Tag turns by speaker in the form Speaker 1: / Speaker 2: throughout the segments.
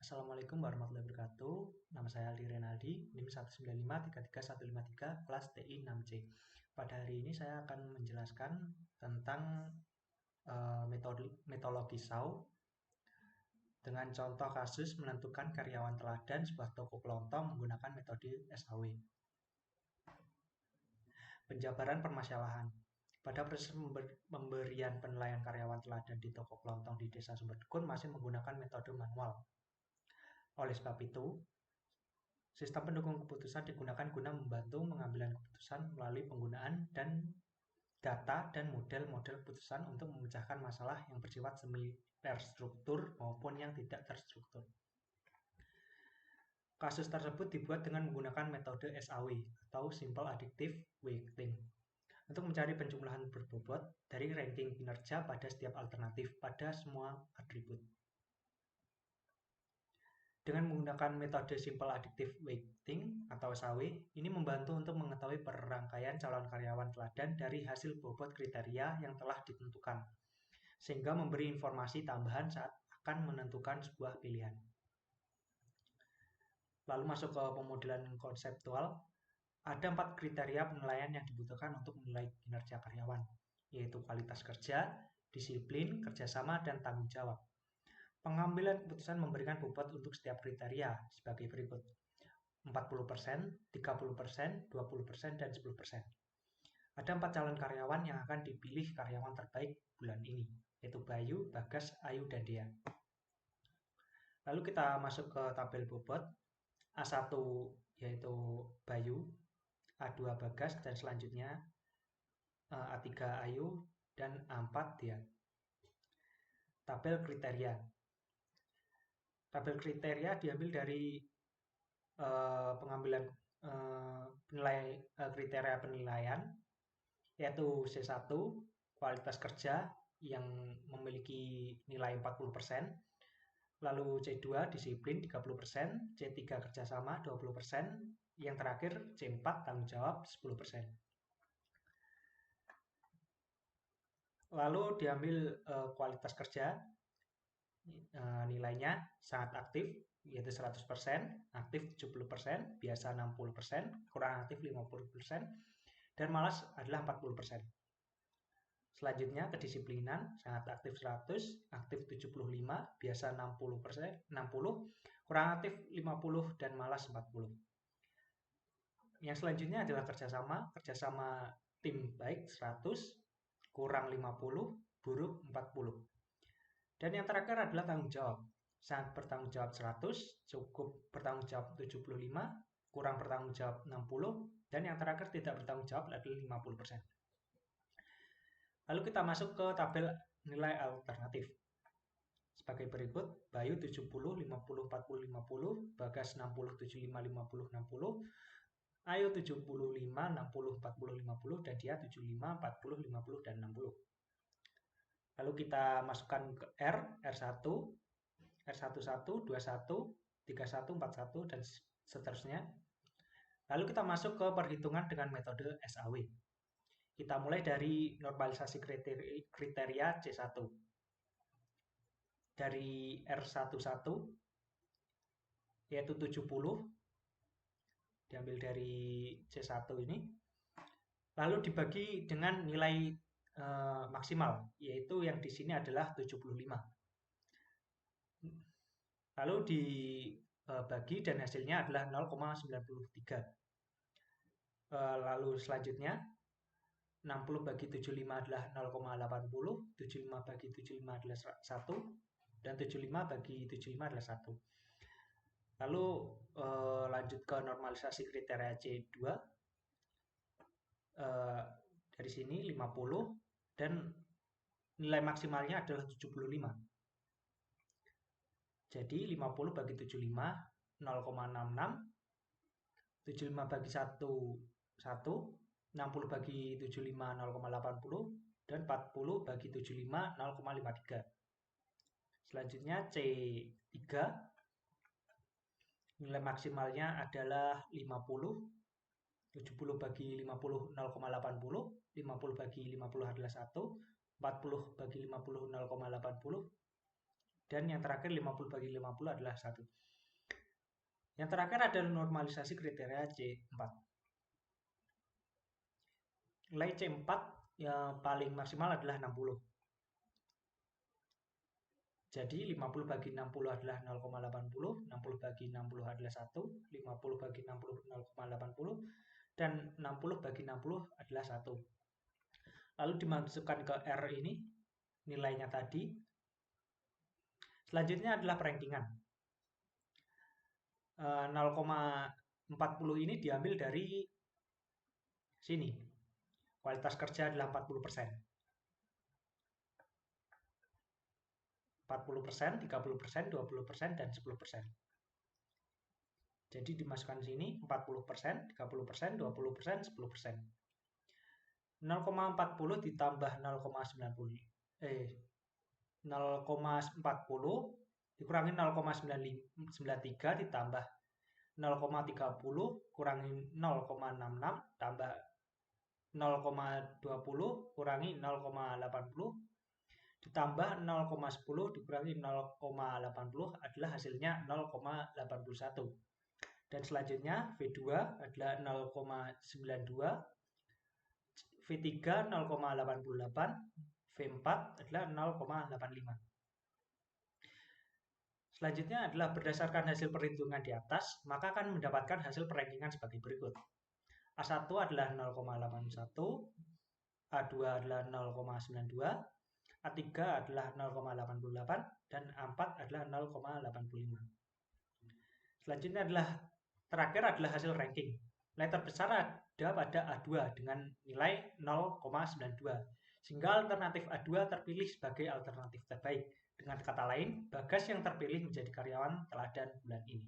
Speaker 1: Assalamualaikum warahmatullahi wabarakatuh. Nama saya Aldi Renaldi, NIM 195333153, kelas TI 6C. Pada hari ini saya akan menjelaskan tentang metodologi SAW dengan contoh kasus menentukan karyawan teladan sebuah toko kelontong menggunakan metode SAW. Penjabaran permasalahan. Pada proses pemberian penilaian karyawan teladan di toko kelontong di Desa Sumberdukun masih menggunakan metode manual. Oleh sebab itu, sistem pendukung keputusan digunakan guna membantu pengambilan keputusan melalui penggunaan dan data dan model-model keputusan untuk memecahkan masalah yang bersifat semi terstruktur maupun yang tidak terstruktur. Kasus tersebut dibuat dengan menggunakan metode SAW atau Simple Additive Weighting untuk mencari penjumlahan berbobot dari ranking kinerja pada setiap alternatif pada semua atribut. Dengan menggunakan metode Simple Additive Weighting atau SAW, ini membantu untuk mengetahui perangkaian calon karyawan teladan dari hasil bobot kriteria yang telah ditentukan, sehingga memberi informasi tambahan saat akan menentukan sebuah pilihan. Lalu masuk ke pemodelan konseptual, ada 4 kriteria penilaian yang dibutuhkan untuk menilai kinerja karyawan, yaitu kualitas kerja, disiplin, kerjasama, dan tanggung jawab. Pengambilan keputusan memberikan bobot untuk setiap kriteria sebagai berikut: 40%, 30%, 20%, dan 10%. Ada 4 calon karyawan yang akan dipilih karyawan terbaik bulan ini, yaitu Bayu, Bagas, Ayu, dan Dea. Lalu kita masuk ke tabel bobot. A1 yaitu Bayu, A2 Bagas, dan selanjutnya A3 Ayu, dan A4 Dea. Tabel kriteria. Tabel kriteria diambil dari pengambilan kriteria penilaian, yaitu C1 kualitas kerja yang memiliki nilai 40%, lalu C2 disiplin 30%, C3 kerjasama 20%, yang terakhir C4 tanggung jawab 10%. Lalu diambil kualitas kerja, nilainya sangat aktif, yaitu 100%, aktif 70%, biasa 60%, kurang aktif 50%, dan malas adalah 40%. Selanjutnya kedisiplinan, sangat aktif 100, aktif 75, biasa 60%, kurang aktif 50, dan malas 40. Yang selanjutnya adalah kerjasama tim baik 100, kurang 50, buruk 40. Dan yang terakhir adalah tanggung jawab. Sangat bertanggung jawab 100, cukup bertanggung jawab 75, kurang bertanggung jawab 60, dan yang terakhir tidak bertanggung jawab adalah 50%. Lalu kita masuk ke tabel nilai alternatif. Sebagai berikut: Bayu 70, 50, 40, 50, Bagas 60, 75, 50, 60, Ayu 75, 60, 40, 50, dan dia 75, 40, 50, dan 60. Lalu kita masukkan ke R1, R11, 21, 31, 41, dan seterusnya. Lalu kita masuk ke perhitungan dengan metode SAW. Kita mulai dari normalisasi kriteria C1. Dari R11, yaitu 70, diambil dari C1 ini, lalu dibagi dengan nilai maksimal, yaitu yang di sini adalah 75. Lalu dibagi dan hasilnya adalah 0,93. Lalu selanjutnya 60 bagi 75 adalah 0,80, 75 bagi 75 adalah 1, dan 75 bagi 75 adalah 1. Lalu lanjut ke normalisasi kriteria C2. Dari sini 50, dan nilai maksimalnya adalah 75. Jadi 50 bagi 75, 0,66, 75 bagi 1, 1, 60 bagi 75, 0,80, dan 40 bagi 75, 0,53. Selanjutnya C3, nilai maksimalnya adalah 50, 70 bagi 50, 0,80, 50 bagi 50 adalah 1, 40 bagi 50, 0,80, Dan yang terakhir 50 bagi 50 adalah 1. Yang terakhir adalah normalisasi kriteria C4. Nilai C4 yang paling maksimal adalah 60. Jadi 50 bagi 60 adalah 0,80, 60 bagi 60 adalah 1, 50 bagi 60 0,80, dan 60 bagi 60 adalah 1. Lalu dimasukkan ke R ini, nilainya tadi. Selanjutnya adalah perankingan. 0,40 ini diambil dari sini. Kualitas kerja adalah 40%. 40%, 30%, 20%, dan 10%. Jadi dimasukkan sini 40%, 30%, 20%, 10%. 0,40 ditambah 0,40 dikurangi 0,93 ditambah 0,30 kurangi 0,66 tambah 0,20 kurangi 0,80 ditambah 0,10 dikurangi 0,80 adalah hasilnya 0,81. Dan selanjutnya V2 adalah 0,92, V3 0,88, V4 adalah 0,85. Selanjutnya adalah berdasarkan hasil perhitungan di atas, maka akan mendapatkan hasil perankingan sebagai berikut. A1 adalah 0,81, A2 adalah 0,92, A3 adalah 0,88, dan A4 adalah 0,85. Selanjutnya terakhir adalah hasil ranking. Nilai terbesar ada pada A2 dengan nilai 0,92, sehingga alternatif A2 terpilih sebagai alternatif terbaik. Dengan kata lain, Bagas yang terpilih menjadi karyawan teladan bulan ini.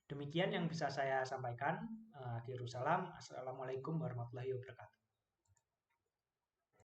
Speaker 1: Demikian yang bisa saya sampaikan. Akhirul salam. Assalamualaikum warahmatullahi wabarakatuh.